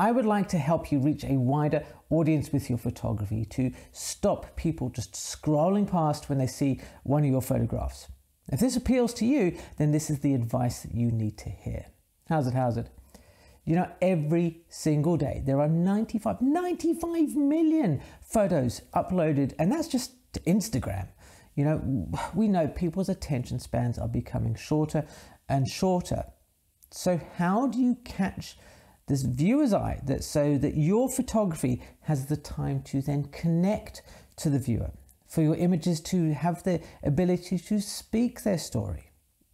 I would like to help you reach a wider audience with your photography, to stop people just scrolling past when they see one of your photographs. If this appeals to you, then this is the advice that you need to hear. How's it? You know, every single day there are 95 million photos uploaded, and that's just to Instagram. You know, we know people's attention spans are becoming shorter and shorter. So how do you catch this viewer's eye so that your photography has the time to then connect to the viewer, for your images to have the ability to speak their story?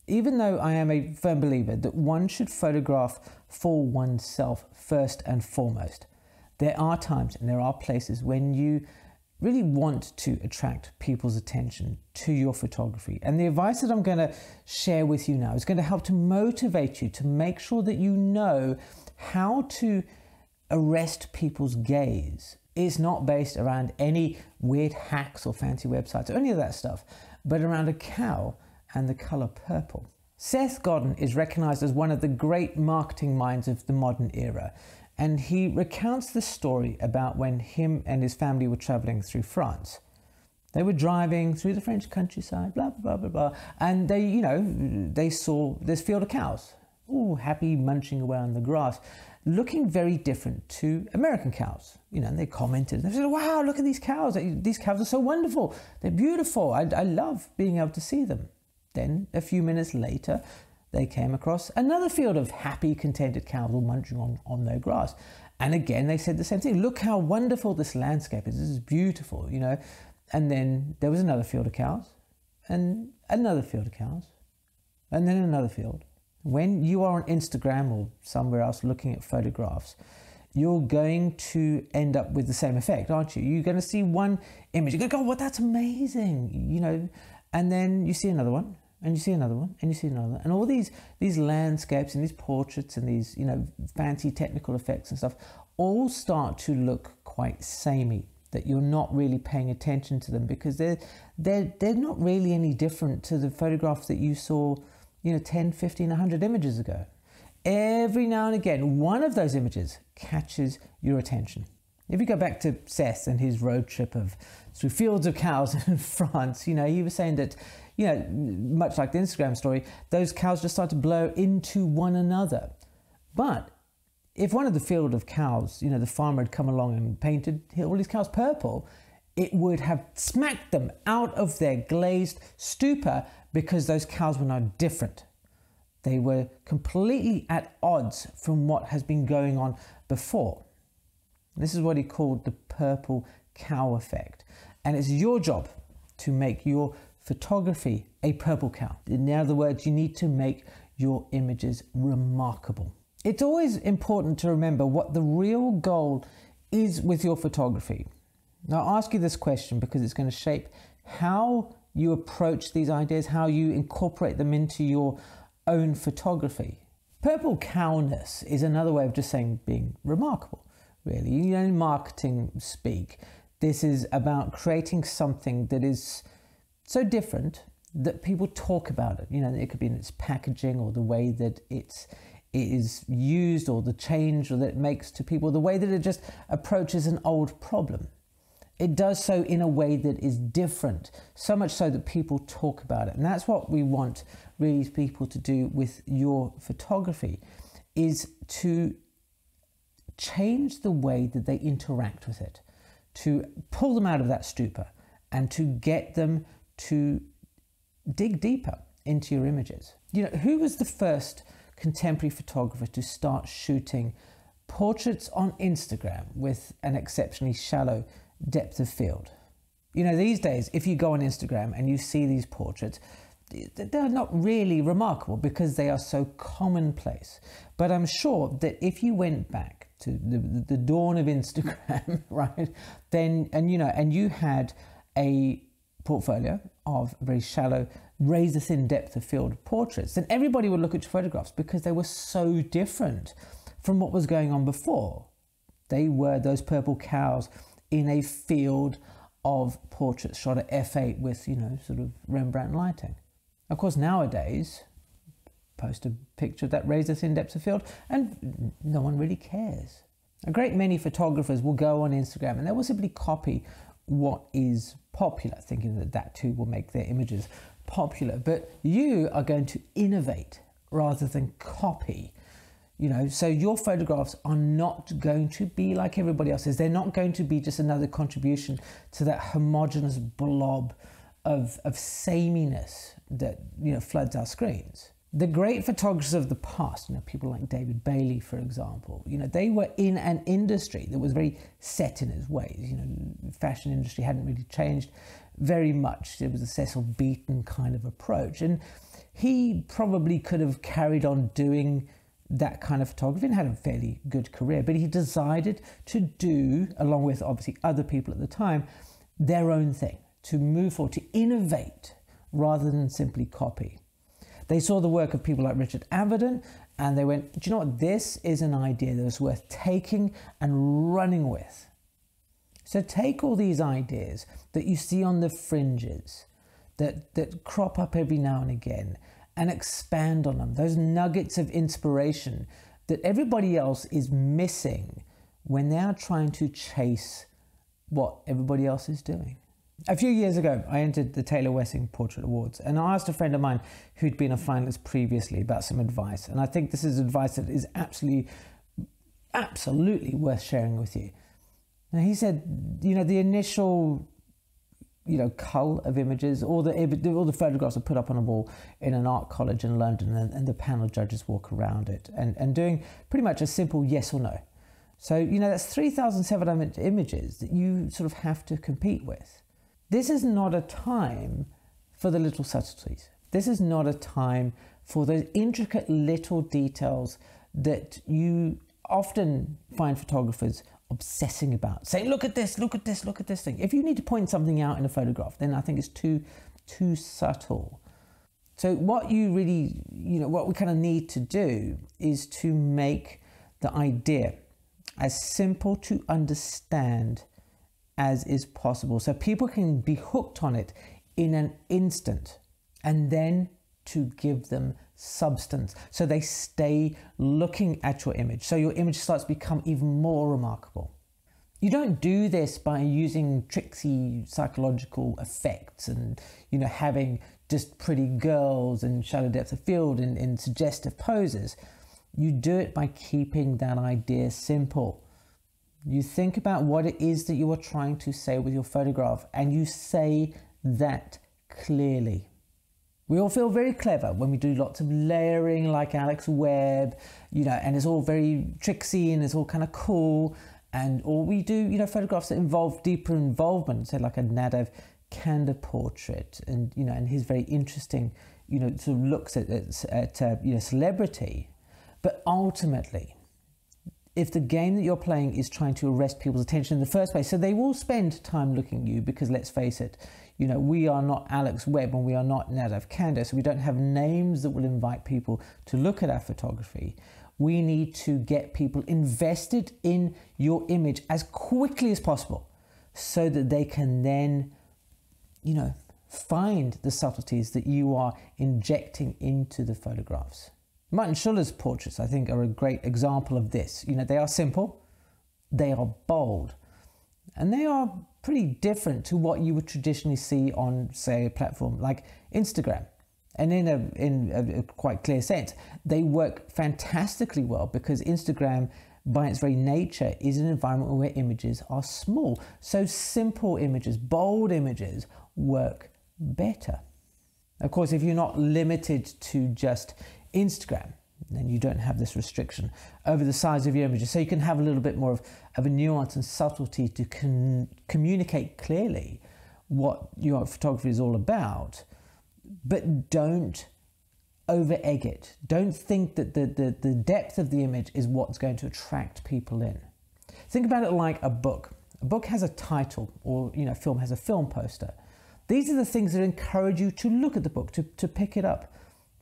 Even though I am a firm believer that one should photograph for oneself first and foremost, there are times and there are places when you really want to attract people's attention to your photography. And the advice that I'm going to share with you now is going to help to motivate you to make sure that you know how to arrest people's gaze. It's not based around any weird hacks or fancy websites or any of that stuff, but around a cow and the color purple. Seth Godin is recognized as one of the great marketing minds of the modern era, and he recounts the story about when him and his family were traveling through France. They were driving through the French countryside, blah, blah, blah, blah, blah, and they saw this field of cows, all happy, munching away on the grass, looking very different to American cows. And they commented, they said, wow, look at these cows. These cows are so wonderful. They're beautiful. I love being able to see them. Then a few minutes later, they came across another field of happy, contented cows all munching on their grass. And again, they said the same thing. Look how wonderful this landscape is. This is beautiful, And then there was another field of cows, and another field of cows, and then another field. When you are on Instagram or somewhere else looking at photographs, you're going to end up with the same effect, aren't you? You're going to see one image, you're going to go, well, that's amazing, and then you see another one, and you see another one, and you see another one. And all these landscapes and these portraits and these, fancy technical effects and stuff all start to look quite samey, that you're not really paying attention to them because they're not really any different to the photographs that you saw, 10, 15, 100 images ago. Every now and again, one of those images catches your attention. If you go back to Seth and his road trip through fields of cows in France, he was saying that, much like the Instagram story, those cows just start to blow into one another. But if one of the field of cows, the farmer had come along and painted all these cows purple, it would have smacked them out of their glazed stupor because those cows were now different. They were completely at odds from what has been going on before. This is what he called the purple cow effect. And it's your job to make your photography a purple cow. In other words, you need to make your images remarkable. It's always important to remember what the real goal is with your photography. Now, I'll ask you this question because it's going to shape how you approach these ideas, how you incorporate them into your own photography. Purple cowness is another way of just saying being remarkable, really. In marketing speak, this is about creating something that is so different that people talk about it. It could be in its packaging or the way that it is used or the change that it makes to people, the way that it just approaches an old problem. It does so in a way that is different, so much so that people talk about it. And that's what we want really people to do with your photography, is to change the way that they interact with it, to pull them out of that stupor and to get them to dig deeper into your images. Who was the first contemporary photographer to start shooting portraits on Instagram with an exceptionally shallow depth of field? These days, if you go on Instagram and you see these portraits, they're not really remarkable because they are so commonplace. But I'm sure that if you went back to the dawn of Instagram, right, then, and you had a portfolio of very shallow, razor thin depth of field portraits, then everybody would look at your photographs because they were so different from what was going on before. They were those purple cows in a field of portraits shot at f8 with, sort of Rembrandt lighting. Of course, nowadays, post a picture of that razor thin depth of field and no one really cares. A great many photographers will go on Instagram and they will simply copy what is popular, thinking that that too will make their images popular. But you are going to innovate rather than copy. You know, so your photographs are not going to be like everybody else's. They're not going to be just another contribution to that homogeneous blob of sameness that, you know, floods our screens. The great photographers of the past, you know, people like David Bailey, for example, you know, they were in an industry that was very set in its ways. You know, the fashion industry hadn't really changed very much. It was a Cecil Beaton kind of approach. And he probably could have carried on doing that kind of photography and had a fairly good career, but he decided to do, along with obviously other people at the time, their own thing, to move forward, to innovate rather than simply copy. They saw the work of people like Richard Avedon and they went, do you know what, this is an idea that is worth taking and running with. So take all these ideas that you see on the fringes, that crop up every now and again, and expand on them, those nuggets of inspiration that everybody else is missing when they are trying to chase what everybody else is doing. A few years ago, I entered the Taylor Wessing Portrait Awards and I asked a friend of mine who'd been a finalist previously about some advice. And I think this is advice that is absolutely worth sharing with you. Now he said, you know, the initial, you know, cull of images, all the photographs are put up on a wall in an art college in London and the panel judges walk around it and doing pretty much a simple yes or no. So, you know, that's 3,700 images that you sort of have to compete with. This is not a time for the little subtleties. This is not a time for those intricate little details that you often find photographers obsessing about, saying, look at this, look at this, look at this thing. If you need to point something out in a photograph, then I think it's too subtle. So what you really, you know, what we kind of need to do is to make the idea as simple to understand as is possible, so people can be hooked on it in an instant, and then to give them substance so they stay looking at your image, so your image starts to become even more remarkable. You don't do this by using tricksy psychological effects and, you know, having just pretty girls and shallow depth of field in suggestive poses. You do it by keeping that idea simple. You think about what it is that you are trying to say with your photograph, and you say that clearly. We all feel very clever when we do lots of layering like Alex Webb, you know, and it's all very tricksy and it's all kind of cool. Or we do, you know, photographs that involve deeper involvement, say like a Nadav Kanda portrait, and, you know, and his very interesting, you know, sort of looks at you know, celebrity. But ultimately, if the game that you're playing is trying to arrest people's attention in the first place, so they will spend time looking at you, because let's face it, you know, we are not Alex Webb and we are not Nadav Kanda, so we don't have names that will invite people to look at our photography. We need to get people invested in your image as quickly as possible so that they can then, you know, find the subtleties that you are injecting into the photographs. Martin Schuller's portraits, I think, are a great example of this. You know, they are simple, they are bold, and they are pretty different to what you would traditionally see on, say, a platform like Instagram. And in a quite clear sense, they work fantastically well because Instagram, by its very nature, is an environment where images are small. So simple images, bold images work better. Of course, if you're not limited to just Instagram, then you don't have this restriction over the size of your images. So you can have a little bit more of a nuance and subtlety to communicate clearly what your photography is all about, but don't over egg it. Don't think that the depth of the image is what's going to attract people in. Think about it like a book. A book has a title, or, you know, film has a film poster. These are the things that encourage you to look at the book, to pick it up.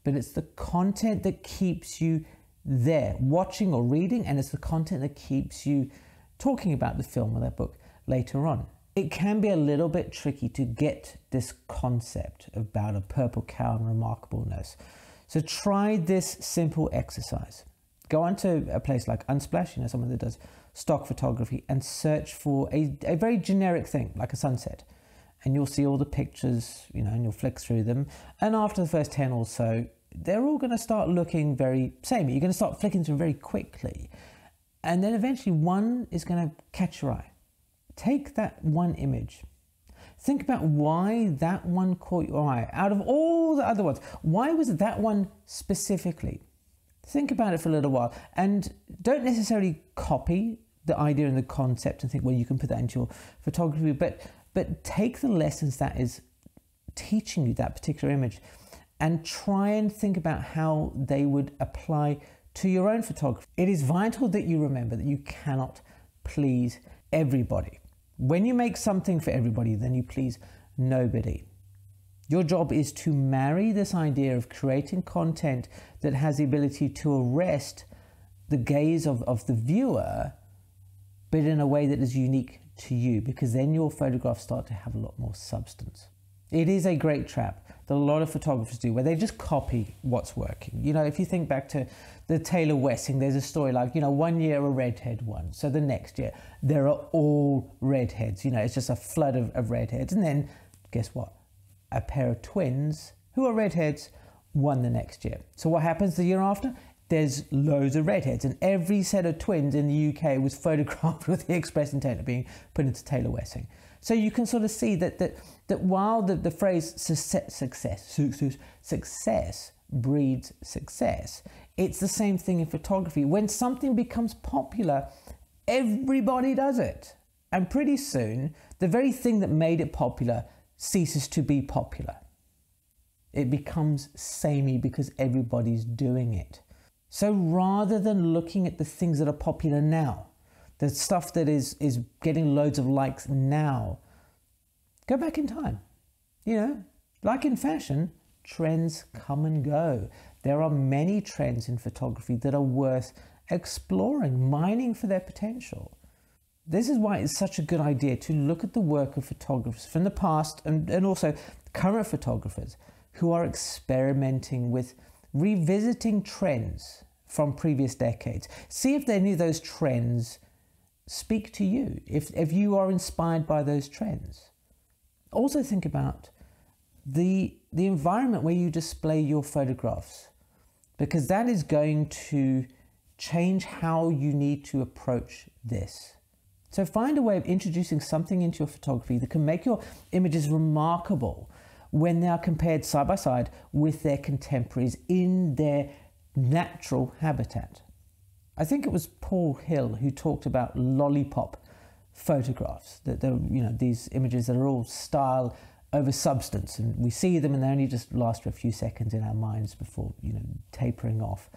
But it's the content that keeps you there, watching or reading, and it's the content that keeps you talking about the film or that book later on. It can be a little bit tricky to get this concept about a purple cow and remarkableness. So try this simple exercise. Go onto a place like Unsplash, someone that does stock photography, and search for a very generic thing like a sunset. And you'll see all the pictures, and you'll flick through them. And after the first 10 or so, they're all going to start looking very samey. You're going to start flicking through very quickly. And then eventually one is going to catch your eye. Take that one image. Think about why that one caught your eye. Out of all the other ones, why was it that one specifically? Think about it for a little while, and don't necessarily copy the idea and the concept and think, well, you can put that into your photography, but take the lessons that is teaching you that particular image and try and think about how they would apply to your own photography. It is vital that you remember that you cannot please everybody. When you make something for everybody, then you please nobody. Your job is to marry this idea of creating content that has the ability to arrest the gaze of the viewer, but in a way that is unique to you, because then your photographs start to have a lot more substance. It is a great trap that a lot of photographers do, where they just copy what's working. If you think back to the Taylor Wessing, there's a story like, 1 year a redhead won. So the next year, there are all redheads. It's just a flood of redheads. And then, guess what? A pair of twins who are redheads won the next year. So what happens the year after? There's loads of redheads, and every set of twins in the UK was photographed with the express intent of being put into Taylor Wessing. So you can sort of see that while the phrase success breeds success, it's the same thing in photography. When something becomes popular, everybody does it. And pretty soon, the very thing that made it popular ceases to be popular. It becomes samey because everybody's doing it. So rather than looking at the things that are popular now, the stuff that is getting loads of likes now, go back in time. Like in fashion, trends come and go. There are many trends in photography that are worth exploring, mining for their potential. This is why it's such a good idea to look at the work of photographers from the past and also current photographers who are experimenting with revisiting trends from previous decades. See if any of those trends speak to you, if you are inspired by those trends. Also think about the environment where you display your photographs, because that is going to change how you need to approach this. So find a way of introducing something into your photography that can make your images remarkable when they are compared side by side with their contemporaries in their natural habitat. I think it was Paul Hill who talked about lollipop photographs, that these images that are all style over substance, and we see them and they only just last for a few seconds in our minds before tapering off.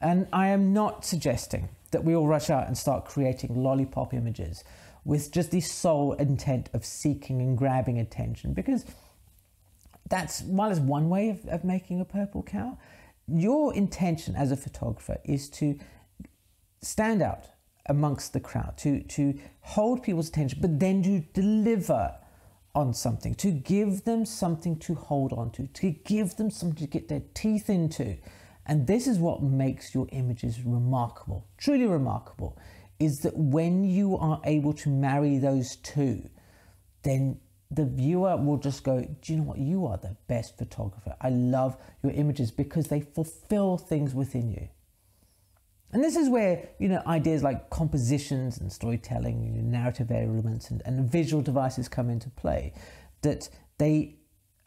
And I am not suggesting that we all rush out and start creating lollipop images with just the sole intent of seeking and grabbing attention, because while it's one way of making a purple cow, your intention as a photographer is to stand out amongst the crowd, to hold people's attention, but then to deliver on something, to give them something to hold on to give them something to get their teeth into. And this is what makes your images remarkable, truly remarkable, is that when you are able to marry those two, then the viewer will just go, do you know what? You are the best photographer. I love your images because they fulfill things within you. And this is where, ideas like compositions and storytelling, narrative elements and visual devices come into play, that they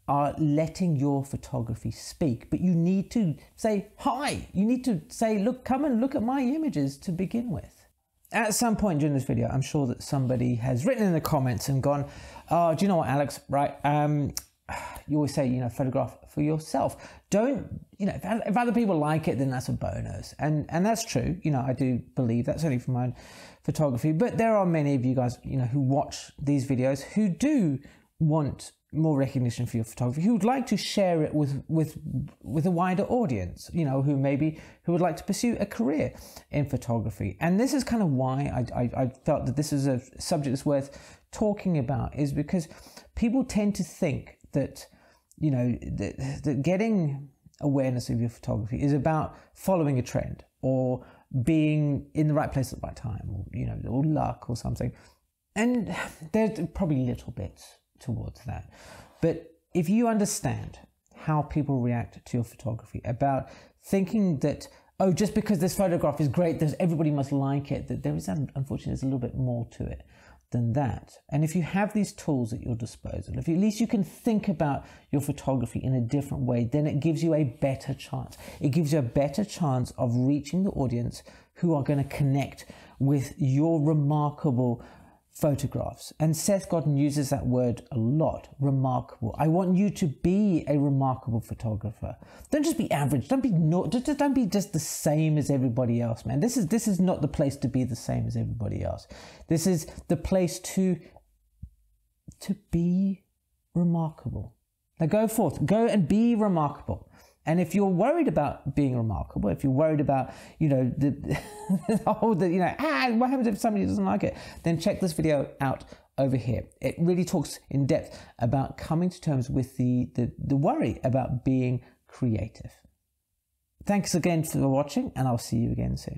are letting your photography speak, but you need to say, hi, you need to say, look, come and look at my images to begin with. At some point during this video, I'm sure that somebody has written in the comments and gone, oh, do you know what, Alex, right? You always say, photograph for yourself. Don't, if other people like it, then that's a bonus. And that's true. I do believe that's only from my own photography, but there are many of you guys, who watch these videos who do want more recognition for your photography, who would like to share it with a wider audience, who would like to pursue a career in photography. And this is kind of why I felt that this is a subject that's worth talking about, is because people tend to think that, that getting awareness of your photography is about following a trend or being in the right place at the right time, or, you know, or luck or something. And there's probably little bits towards that. But if you understand how people react to your photography, about thinking that, oh, just because this photograph is great, everybody must like it, that there is, unfortunately, there's a little bit more to it than that. And if you have these tools at your disposal, if at least you can think about your photography in a different way, then it gives you a better chance. It gives you a better chance of reaching the audience who are going to connect with your remarkable photographs. And Seth Godin uses that word a lot, remarkable. I want you to be a remarkable photographer. Don't just be average. Don't be just the same as everybody else, man. This is not the place to be the same as everybody else. This is the place to be remarkable. Now go forth, go and be remarkable. And if you're worried about being remarkable, if you're worried about, you know, what happens if somebody doesn't like it, then check this video out over here. It really talks in depth about coming to terms with the worry about being creative. Thanks again for watching, and I'll see you again soon.